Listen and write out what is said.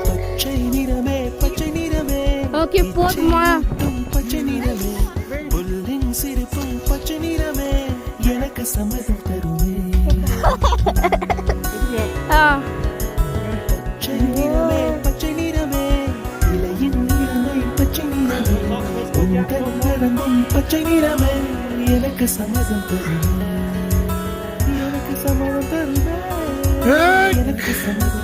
பச்சை நிறமே பச்சை நிறமே. ஓகே போதுமா? பச்சை நிறமே புல்லின் சிரிப்பும் பச்சை நிறமே எனக்கு சம்மதம் தருமே. பச்சை நிறமே பச்சை நிறமே இலையின் நிறமை பச்சை நிறமே உங்கள் நடந்தும் பச்சை நிறமே எனக்கு சம்மதம் தருமே. எனக்கு சம்மதம் தருமே. எனக்கு சம்மதம்